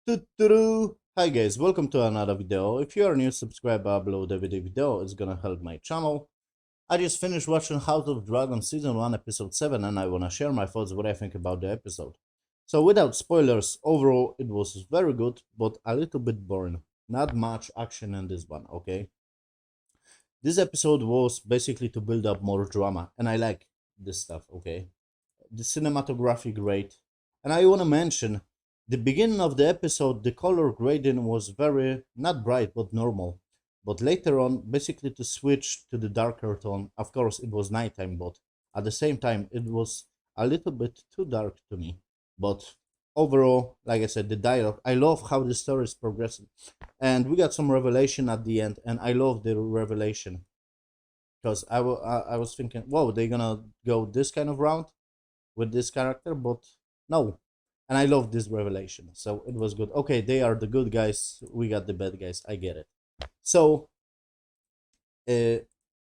Hi guys, welcome to another video. If you are new, subscribe below the video, it's gonna help my channel. I just finished watching House of Dragon Season 1 Episode 7 and I wanna share my thoughts what I think about the episode. So without spoilers, overall it was very good, but a little bit boring. Not much action in this one, okay? This episode was basically to build up more drama and I like this stuff, okay? The cinematography great. And I want to mention the beginning of the episode, the color grading was very not bright but normal. But later on, basically to switch to the darker tone, of course it was nighttime, but at the same time it was a little bit too dark to me. But overall, like I said, the dialogue, I love how the story is progressing. And we got some revelation at the end, and I love the revelation because I was thinking, whoa, they're gonna go this kind of route with this character, but no. And I love this revelation, so it was good. Okay, they are the good guys, we got the bad guys, I get it. So uh,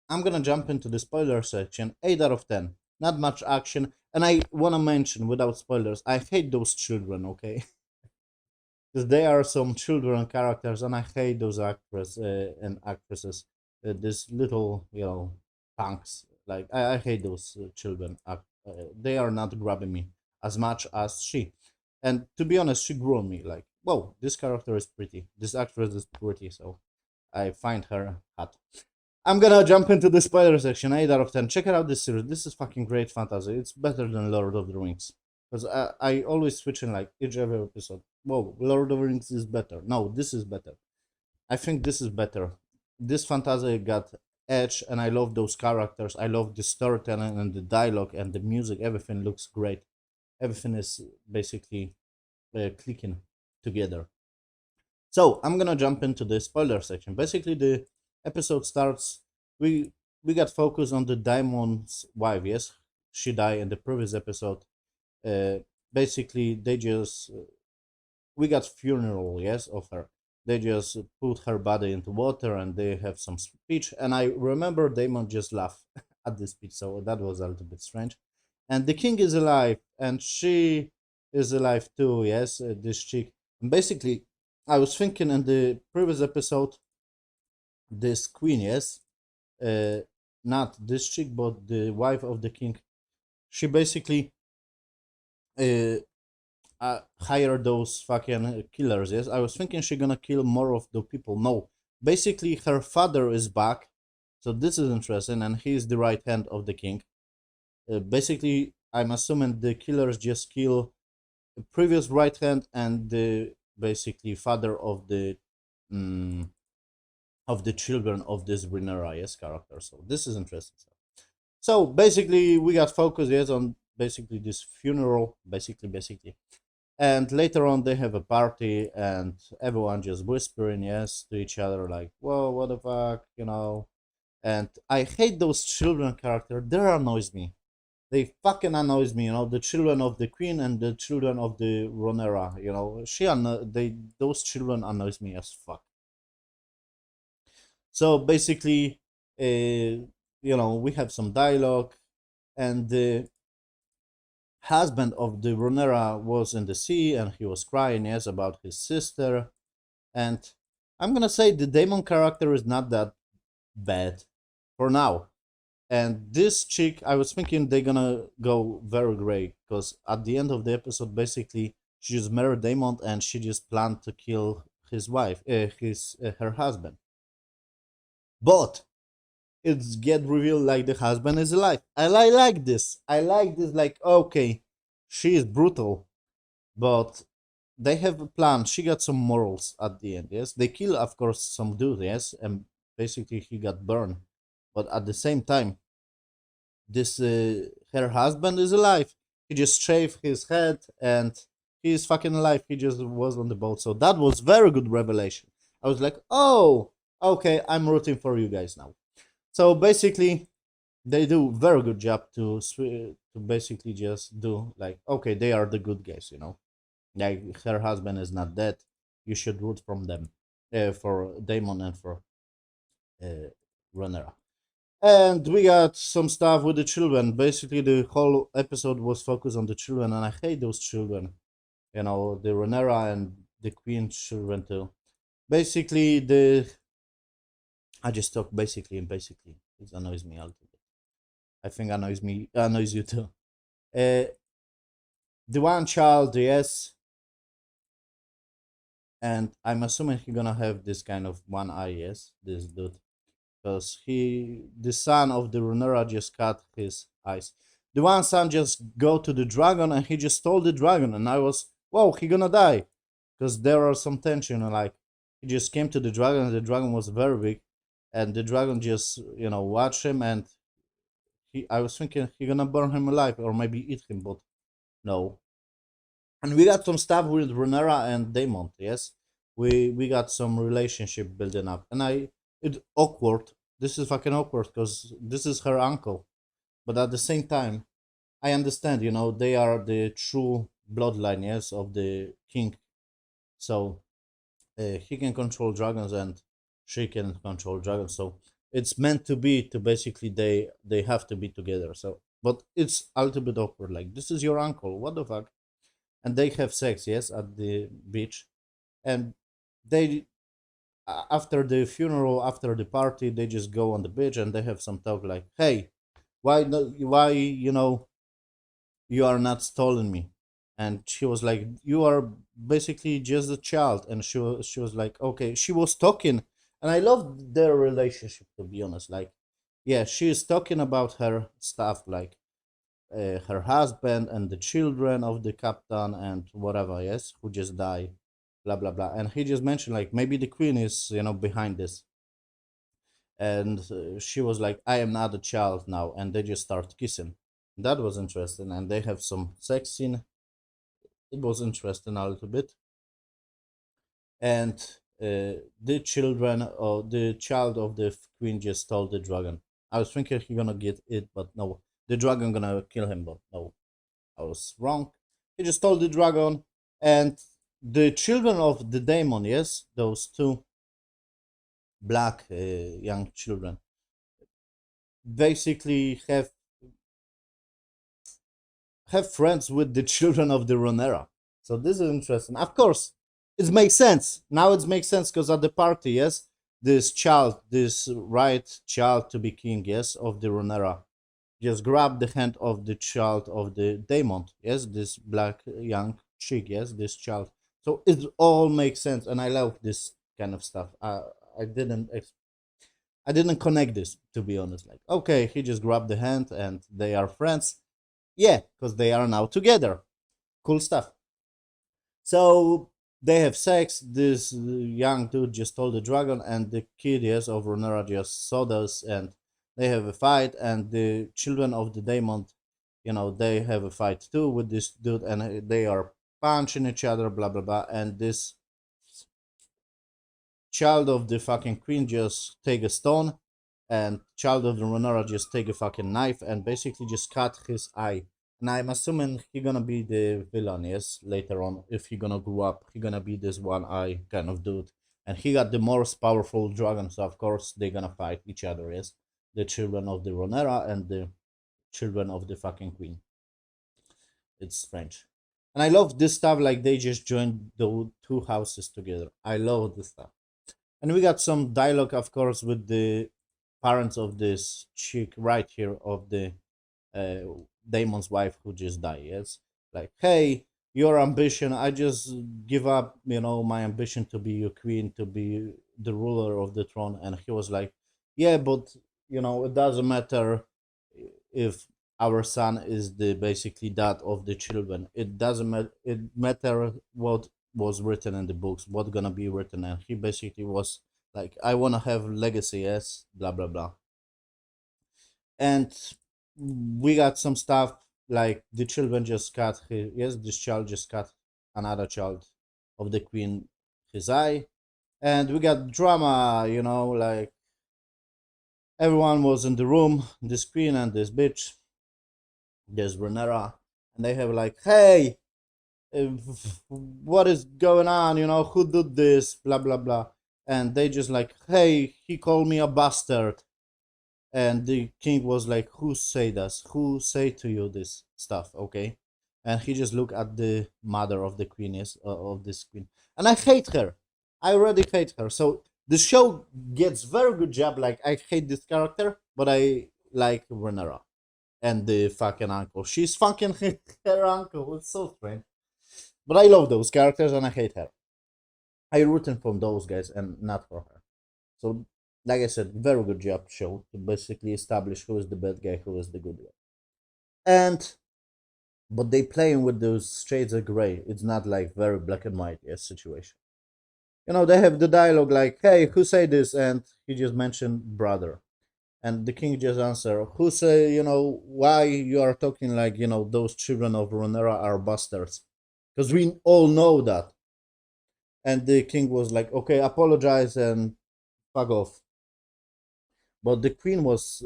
I'm gonna jump into the spoiler section. 8 out of 10, not much action. And I want to mention without spoilers, I hate those children, okay? Because they are some children characters and I hate those actors and actresses, this little, punks. Like I hate those children. They are not grabbing me as much as she. And to be honest, she grew on me. Like, whoa, this character is pretty. This actress is pretty. So I find her hot. I'm gonna jump into the spoiler section. 8 out of 10. Check out this series. This is fucking great fantasy. It's better than Lord of the Rings. Because I always switch in like each every episode. Whoa, Lord of the Rings is better. No, this is better. I think this is better. This fantasy got edge, and I love those characters. I love the storytelling and the dialogue and the music. Everything looks great. Everything is basically clicking together. So I'm gonna jump into the spoiler section. Basically, the episode starts. We got focused on the Diamond's wife. Yes, she died in the previous episode. Uh, Basically, they just we got funeral, yes, of her. They just put her body into water and they have some speech. And I remember Damon just laughed at this speech, so that was a little bit strange. And the king is alive, and she is alive too, yes, this chick. And basically, I was thinking in the previous episode, this queen, yes, uh, not this chick, but the wife of the king, she basically uh, hire those fucking killers. Yes, I was thinking she gonna kill more of the people. No, basically her father is back, so this is interesting, and he's the right hand of the king. Basically, I'm assuming the killers just kill the previous right hand and the basically father mm, of the children of this Rhaenyra, yes, character. So this is interesting. So basically, we got focused, yes, on basically this funeral, basically, and later on they have a party and everyone just whispering yes to each other like, whoa, what the fuck, and I hate those children character. They annoys me. They fucking annoys me, the children of the queen and the children of the Ronera, they those children annoys me as fuck. So basically, we have some dialogue, and the husband of the Ronera was in the sea and he was crying, yes, about his sister. And I'm gonna say the Damon character is not that bad for now. And this chick, I was thinking they're gonna go very great because at the end of the episode, basically, she just married Damon and she just planned to kill his wife, her husband. But it's get revealed like the husband is alive. Like this. I like this. Like, okay, she is brutal, but they have a plan. She got some morals at the end. Yes, they kill, of course, some dude. Yes, and basically he got burned. But at the same time, this her husband is alive. He just shaved his head and he's fucking alive. He just was on the boat. So that was very good revelation. I was like, oh, okay, I'm rooting for you guys now. So basically, they do very good job to basically just do like, okay, they are the good guys. Like her husband is not dead. You should root from them, for Damon and for Runner. And we got some stuff with the children. Basically, the whole episode was focused on the children, and I hate those children. The Renera and the queen children too. Basically, I just talk basically and basically. It annoys me a little bit. I think annoys you too. Uh, the one child, yes, and I'm assuming he gonna have this kind of one eye, yes, this dude, because the son of the Runera just cut his eyes. The one son just go to the dragon and he just stole the dragon, and I was, whoa, he gonna die, because there are some tension, like he just came to the dragon, and the dragon was very big, and the dragon just watch him, and I was thinking he gonna burn him alive or maybe eat him, but no. And we got some stuff with Renera and Daemon. Yes, we got some relationship building up, and it awkward. This is fucking awkward because this is her uncle, but at the same time, I understand. They are the true bloodline, yes, of the king. So he can control dragons and she can control dragons. So it's meant to be to basically they have to be together. So, but it's a little bit awkward. Like, this is your uncle. What the fuck? And they have sex, yes, at the beach, and they after the funeral, after the party, they just go on the beach and they have some talk like, hey, why you are not stolen me. And she was like, you are basically just a child. And she was like, okay, she was talking, and I love their relationship, to be honest. Like, yeah, she is talking about her stuff, like her husband and the children of the captain and whatever, yes, who just died, blah blah blah. And he just mentioned like maybe the queen is behind this. And she was like, I am not a child now, and they just start kissing. That was interesting, and they have some sex scene. It was interesting a little bit. And the child of the queen just stole the dragon. I was thinking he gonna get it, but no, the dragon gonna kill him, but no, I was wrong. He just stole the dragon, and the children of the Daemon, yes, those two black young children, basically have friends with the children of the Ronera. So this is interesting. Of course, it makes sense. Now it makes sense because at the party, yes, this right child to be king, yes, of the Ronera, just grab the hand of the child of the Daemon, yes, this black young chick, yes, this child. So it all makes sense, and I love this kind of stuff. I didn't I didn't connect this, to be honest. Like, okay, he just grabbed the hand and they are friends. Yeah, because they are now together. Cool stuff. So they have sex. This young dude just stole the dragon, and the kid, yes, of Runera just saw this, and they have a fight. And the children of the Daemon, they have a fight too with this dude, and they are punching each other, blah blah blah. And this child of the fucking queen just take a stone, and child of the Renora just take a fucking knife and basically just cut his eye. And I'm assuming he gonna be the villain, yes, later on. If he gonna grow up, he gonna be this one eye kind of dude. And he got the most powerful dragon, so of course they gonna fight each other, yes. The children of the Ronera and the children of the fucking queen. It's strange. And I love this stuff, like they just joined the two houses together. I love this stuff. And we got some dialogue, of course, with the parents of this chick right here, of the uh, Damon's wife who just died. Yes, like, hey, your ambition, I just give up, my ambition to be your queen, to be the ruler of the throne. And he was like, yeah, but it doesn't matter if our son is the basically that of the children. It doesn't matter. It matter what was written in the books, what's gonna be written. And he basically was like, I wanna have legacy, yes, blah blah blah. And we got some stuff like the children just cut yes, this child just cut another child of the queen his eye. And we got drama, like everyone was in the room, this queen and this bitch, there's Renera, and they have like, hey, what is going on, who did this, blah blah blah. And they just like, hey, he called me a bastard. And the king was like, who say this, who say to you this stuff, okay? And he just looked at the mother of the queen, yes, of this queen. and I hate her. I already hate her. So the show gets very good job. Like I hate this character, but I like Renera and the fucking uncle. She's fucking her uncle. It's so strange. But I love those characters and I hate her. I rooting for those guys and not for her. So, like I said, very good job show to basically establish who is the bad guy, who is the good guy. And but they playing with those shades of gray. It's not like very black and white situation. They have the dialogue like, "Hey, who say this?" And he just mentioned brother, and the king just answer, "Who say why you are talking like those children of Renera are bastards?" Because we all know that. And the king was like, "Okay, apologize and fuck off." But the queen was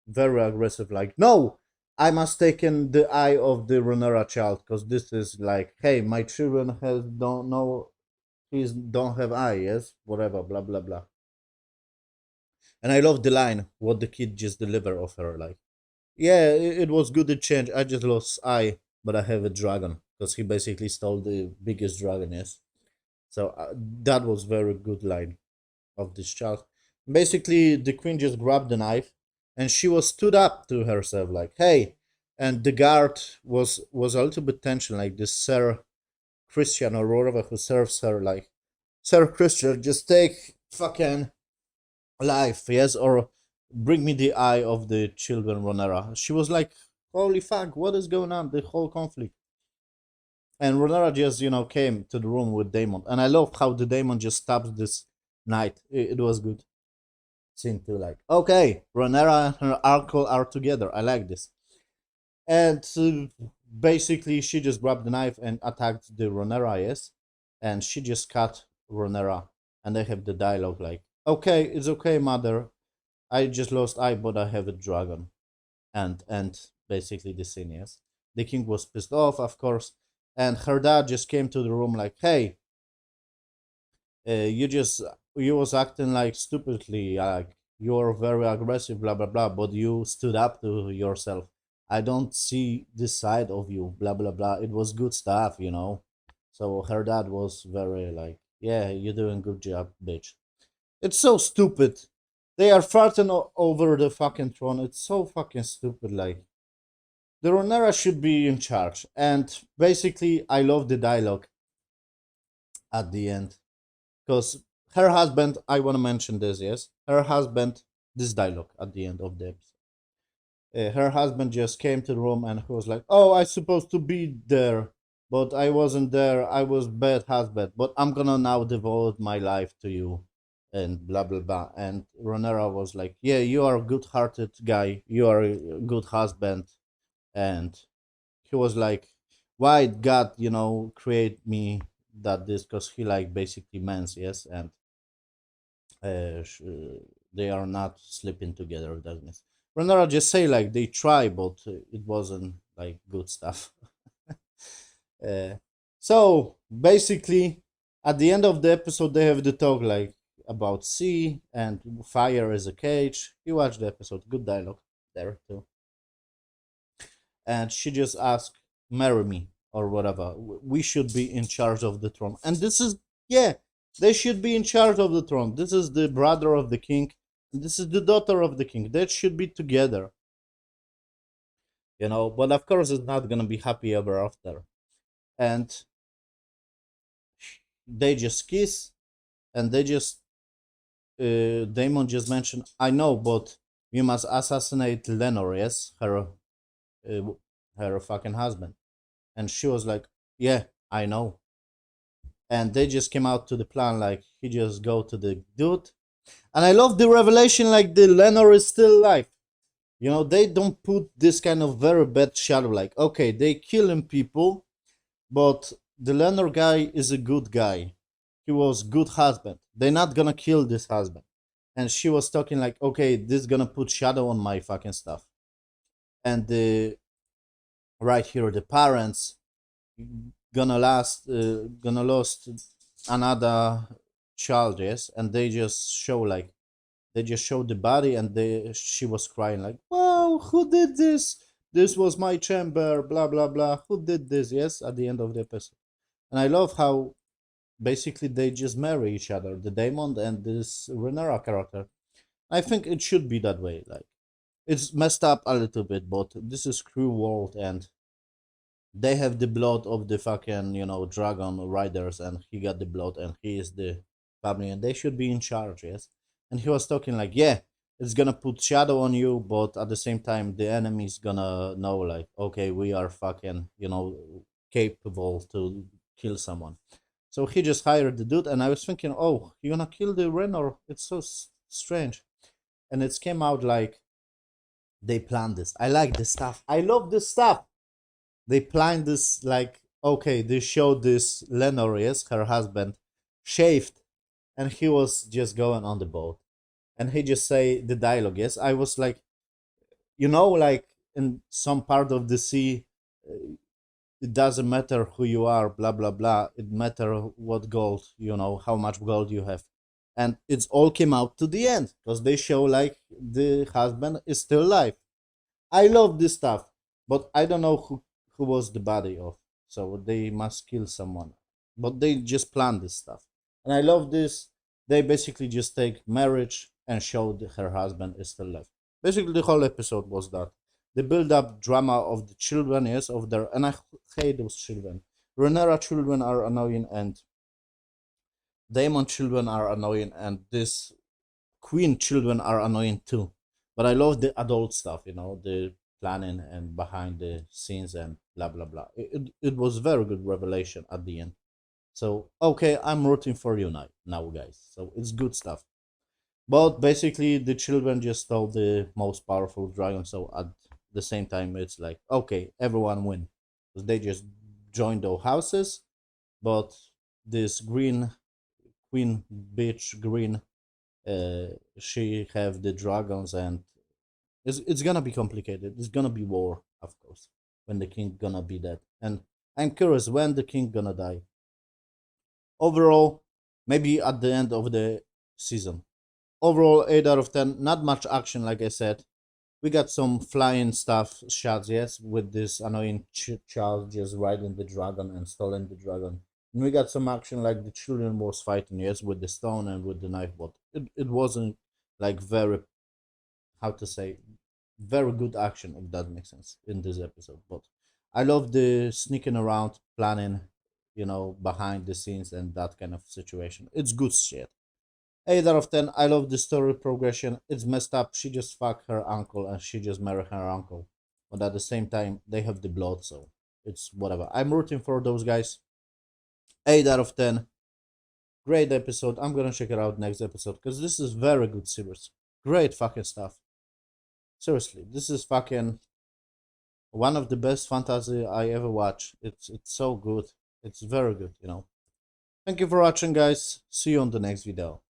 very aggressive, like, "No, I must take in the eye of the Renera child, because this is like, hey, my children has don't know, please don't have eye, yes, whatever, blah blah blah." And I love the line what the kid just delivered of her, like, "Yeah, it was good to change. I just lost eye, but I have a dragon," because he basically stole the biggest dragon, yes. So that was very good line of this child. Basically, the queen just grabbed the knife, and she was stood up to herself like, "Hey!" And the guard was a little bit tension, like this Sir Christian or whatever who serves her, like, "Sir Christian, just take fucking life, yes, or bring me the eye of the children, Ronera." She was like, "Holy fuck, what is going on?" The whole conflict. And Ronera just, came to the room with Damon. And I love how the Damon just stabs this knight. It was good scene too. Like, okay, Ronera and her uncle are together. I like this. And basically, she just grabbed the knife and attacked the Ronera, yes? And she just cut Ronera. And they have the dialogue like, "Okay, it's okay, mother. I just lost eye, but I have a dragon." And basically the scene, yes. The king was pissed off, of course, and her dad just came to the room like, "Hey, you was acting like stupidly, like you're very aggressive, blah blah blah, but you stood up to yourself. I don't see this side of you, blah blah blah. It was good stuff." So her dad was very like, "Yeah, you're doing good job, bitch." It's so stupid. They are fighting over the fucking throne. It's so fucking stupid. Like, the Ronera should be in charge. And basically, I love the dialogue at the end. Because her husband, I want to mention this, yes? Her husband, this dialogue at the end of the episode. Her husband just came to the room and he was like, "Oh, I supposed to be there, but I wasn't there. I was bad husband, but I'm gonna now devote my life to you," and blah blah blah. And Ronera was like, "Yeah, you are a good-hearted guy. You are a good husband." And he was like, "Why God, create me that this?" Because he like basically men's, yes, and uh, sh- they are not sleeping together. That means Renara just say like they try, but it wasn't like good stuff. uh, so basically, at the end of the episode, they have the talk like about sea and fire as a cage. You watch the episode, good dialogue there too. And she just asked, "Marry me," or whatever. We should be in charge of the throne. And this is, yeah, they should be in charge of the throne. This is the brother of the king. And this is the daughter of the king. They should be together. But of course, it's not going to be happy ever after. And they just kiss, and Damon just mentioned, "I know, but you must assassinate Lenore, yes? Her fucking husband." And she was like, "Yeah, I know." And they just came out to the plan like he just go to the dude. And I love the revelation like the Lenore is still alive. They don't put this kind of very bad shadow like, okay, they killing people, but the Lenore guy is a good guy. He was good husband. They're not gonna kill this husband. And she was talking like, okay, this is gonna put shadow on my fucking stuff. And the right here, the parents gonna lost another child, yes, and they just show the body, and she was crying like, "Wow, who did this? This was my chamber, blah blah blah. Who did this?" Yes, at the end of the episode. And I love how basically they just marry each other, the Daemon and this Rhaenyra character. I think it should be that way. Like, it's messed up a little bit, but this is Crew World, and they have the blood of the fucking, dragon riders, and he got the blood, and he is the family, and they should be in charge, yes. And he was talking like, yeah, it's gonna put shadow on you, but at the same time, the enemy's gonna know, like, okay, we are fucking, capable to kill someone. So he just hired the dude, and I was thinking, oh, you're gonna kill the Renor? It's so strange. And it came out like they planned this. I like this stuff. I love this stuff. They planned this like, okay, they showed this Lenore, yes, her husband, shaved, and he was just going on the boat, and he just say the dialogue. Yes, I was like, like in some part of the sea, it doesn't matter who you are, blah blah blah. It matter what gold, how much gold you have, and it's all came out to the end because they show like the husband is still alive. I love this stuff, but I don't know who was the body of. So they must kill someone, but they just plan this stuff, and I love this. They basically just take marriage and show her husband is still alive. Basically, the whole episode was that the build-up drama of the children, yes, of their, and I hate those children. Rhaenyra children are annoying, and Daemon children are annoying, and this Queen children are annoying too. But I love the adult stuff, the planning and behind the scenes and blah blah blah. It was very good revelation at the end. So okay, I'm rooting for you now guys. So it's good stuff. But basically the children just stole the most powerful dragon, so at the same time it's like, okay, everyone win. Because they just joined their houses, but this green queen bitch green, she have the dragons, and it's gonna be complicated. It's gonna be war, of course, when the king gonna be dead. And I'm curious when the king gonna die. Overall, maybe at the end of the season. Overall, 8 out of 10. Not much action, like I said. We got some flying stuff shots, yes, with this annoying child just riding the dragon and stalling the dragon. And we got some action like the children was fighting, yes, with the stone and with the knife, but it wasn't like very, how to say, very good action, if that makes sense, in this episode. But I love the sneaking around, planning, behind the scenes and that kind of situation. It's good shit. 8 out of 10. I love the story progression. It's messed up. She just fucked her uncle and she just married her uncle. But at the same time, they have the blood, so it's whatever. I'm rooting for those guys. 8 out of 10. Great episode. I'm gonna check it out next episode because this is very good series. Great fucking stuff. Seriously, this is fucking one of the best fantasy I ever watched. It's so good. It's very good. Thank you for watching, guys. See you on the next video.